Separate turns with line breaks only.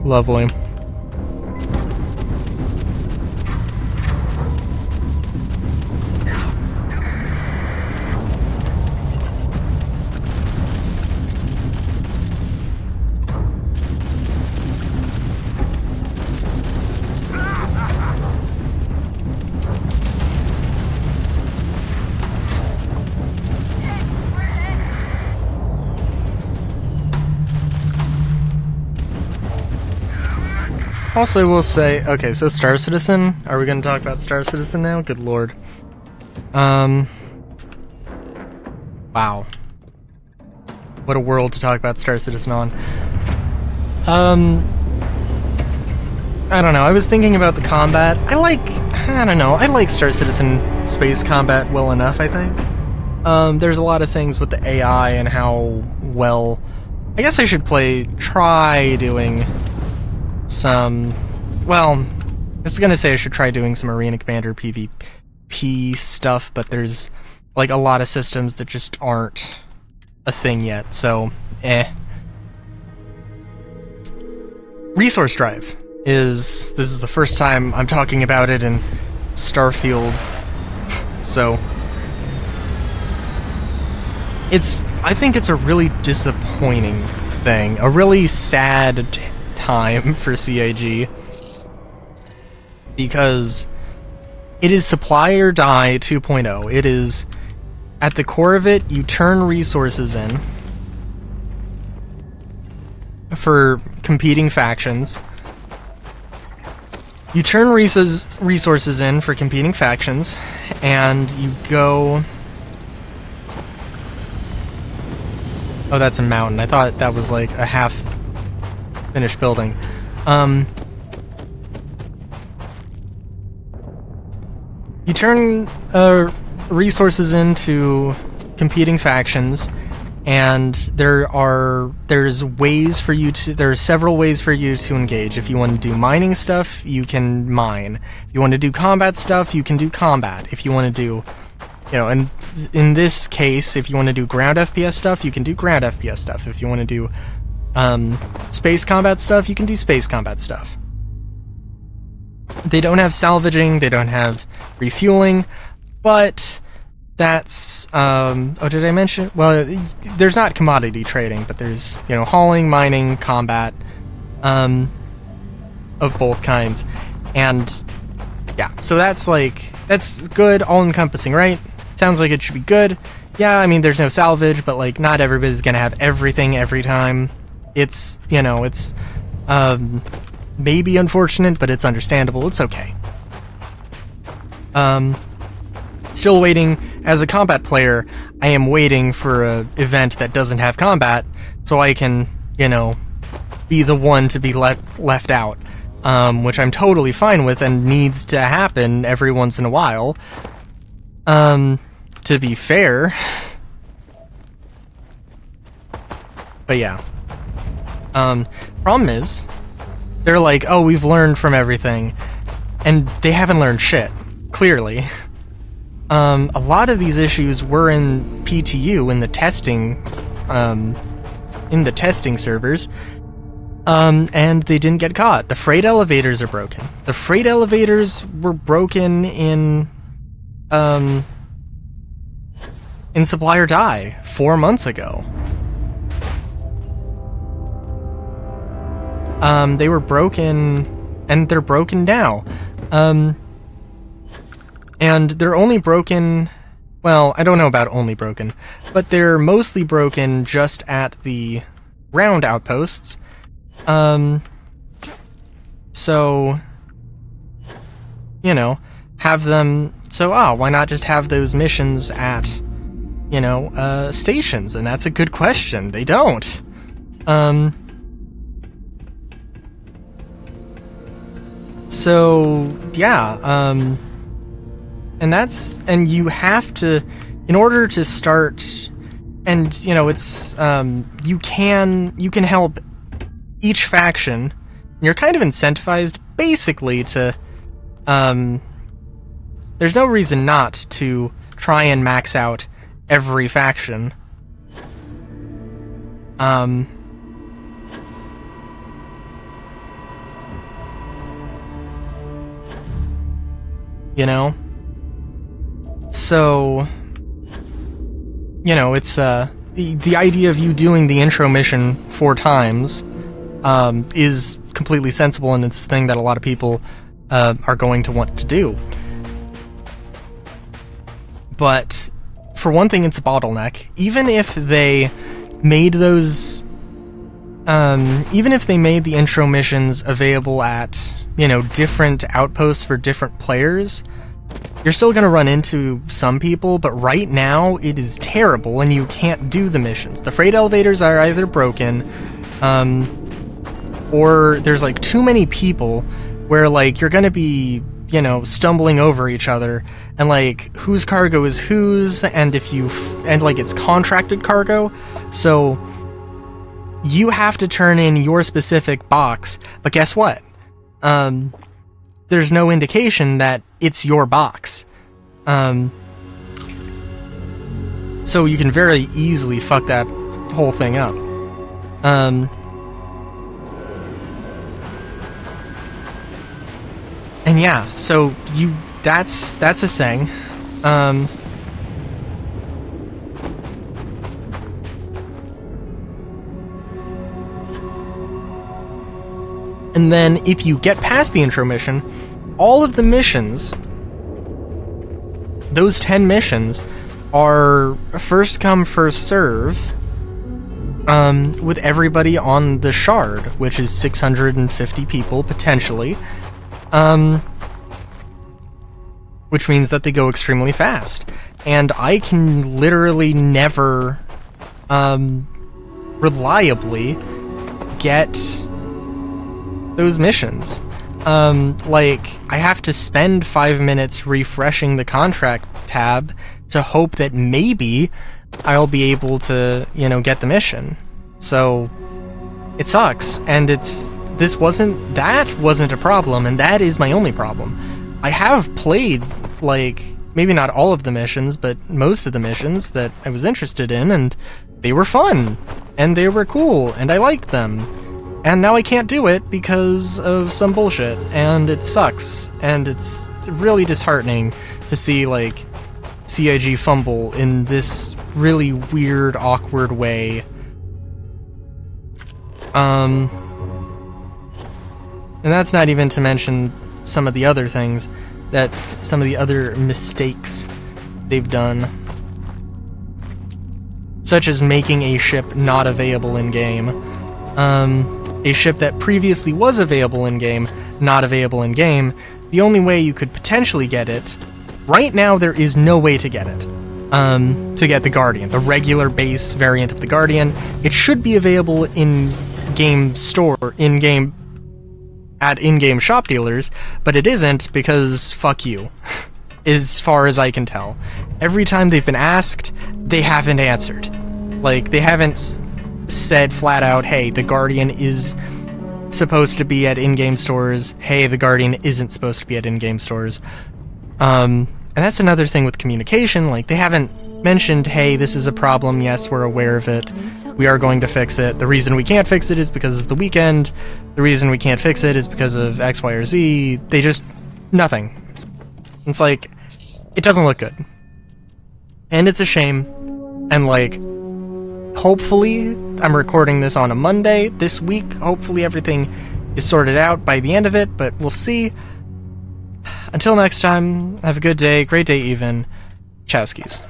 Lovely. Also, I will say, okay, so Star Citizen. Are we going to talk about Star Citizen now? Good lord. Wow. What a world to talk about Star Citizen on. I don't know, I was thinking about the combat. I like Star Citizen space combat well enough, I think. There's a lot of things with the AI and how well... I guess I should try doing some... Well, I was gonna say I should try doing some Arena Commander PvP stuff, but there's, like, a lot of systems that just aren't a thing yet, so, Resource Drive this is the first time I'm talking about it in Starfield, so... I think it's a really disappointing thing, a really sad time for CIG, because it is supply or die 2.0. It is, at the core of it, you turn resources in for competing factions. You turn resources in for competing factions, and you go... Oh, that's a mountain. I thought that was like a half-finished building. You turn resources into competing factions, and there are several ways for you to engage. If you want to do mining stuff, you can mine. If you want to do combat stuff, you can do combat. If you want to do... and in this case, if you want to do ground FPS stuff, you can do ground FPS stuff. If you want to do space combat stuff, you can do space combat stuff. They don't have salvaging, they don't have refueling, but that's... oh, did I mention? Well, there's not commodity trading, but there's, hauling, mining, combat, of both kinds. And, yeah, so that's good, all-encompassing, right? Sounds like it should be good. Yeah, I mean, there's no salvage, but, not everybody's gonna have everything every time. It's, maybe unfortunate, but it's understandable. It's okay. Still waiting. As a combat player, I am waiting for an event that doesn't have combat, so I can, be the one to be left out. Which I'm totally fine with and needs to happen every once in a while. To be fair. But yeah. Problem is, they're like, oh, we've learned from everything. And they haven't learned shit, clearly. A lot of these issues were in PTU, in the testing servers. And they didn't get caught. The freight elevators are broken. The freight elevators were broken in Supply or Die 4 months ago. They were broken, and they're broken now. And they're only broken... Well, I don't know about only broken, but they're mostly broken just at the ground outposts. So, have them... So, why not just have those missions at, stations? And that's a good question. They don't. So, yeah, and you have to, in order to start, and, it's, you can help each faction. You're kind of incentivized, basically, to, there's no reason not to try and max out every faction. you know? So, you know, it's, the idea of you doing the intro mission 4 times, is completely sensible, and it's the thing that a lot of people, are going to want to do. But, for one thing, it's a bottleneck. Even if they made those, even if they made the intro missions available at, you know, different outposts for different players, you're still going to run into some people, but right now it is terrible and you can't do the missions. The freight elevators are either broken, or there's like too many people where like you're going to be, you know, stumbling over each other, and like whose cargo is whose, and if you and like it's contracted cargo, so you have to turn in your specific box, but guess what? There's no indication that it's your box. So you can very easily fuck that whole thing up. And yeah, so that's a thing. And then if you get past the intro mission, all of the missions, those 10 missions, are first come, first serve, with everybody on the shard, which is 650 people, potentially, which means that they go extremely fast. And I can literally never, reliably get those missions. Like, I have to spend 5 minutes refreshing the contract tab to hope that maybe I'll be able to, you know, get the mission. So, it sucks, and that wasn't a problem, and that is my only problem. I have played, like, maybe not all of the missions, but most of the missions that I was interested in, and they were fun, and they were cool, and I liked them. And now I can't do it because of some bullshit, and it sucks, and it's really disheartening to see, like, CIG fumble in this really weird, awkward way. And that's not even to mention some of the other things, some of the other mistakes they've done. Such as making a ship not available in-game. A ship that previously was available in-game, not available in-game. The only way you could potentially get it, right now there is no way to get it. To get the Guardian, the regular base variant of the Guardian. It should be available in-game store, in-game, at in-game shop dealers, but it isn't because fuck you, as far as I can tell. Every time they've been asked, they haven't answered. Like, they haven't said flat out, hey, the Guardian is supposed to be at in-game stores, hey, the Guardian isn't supposed to be at in-game stores. And that's another thing with communication, like, they haven't mentioned, hey, this is a problem, yes, we're aware of it, we are going to fix it, the reason we can't fix it is because it's the weekend, the reason we can't fix it is because of X, Y, or Z, they just, nothing. It's like, it doesn't look good. And it's a shame, and like, hopefully, I'm recording this on a Monday this week. Hopefully everything is sorted out by the end of it, but we'll see. Until next time, have a good day, great day even. Chowskis.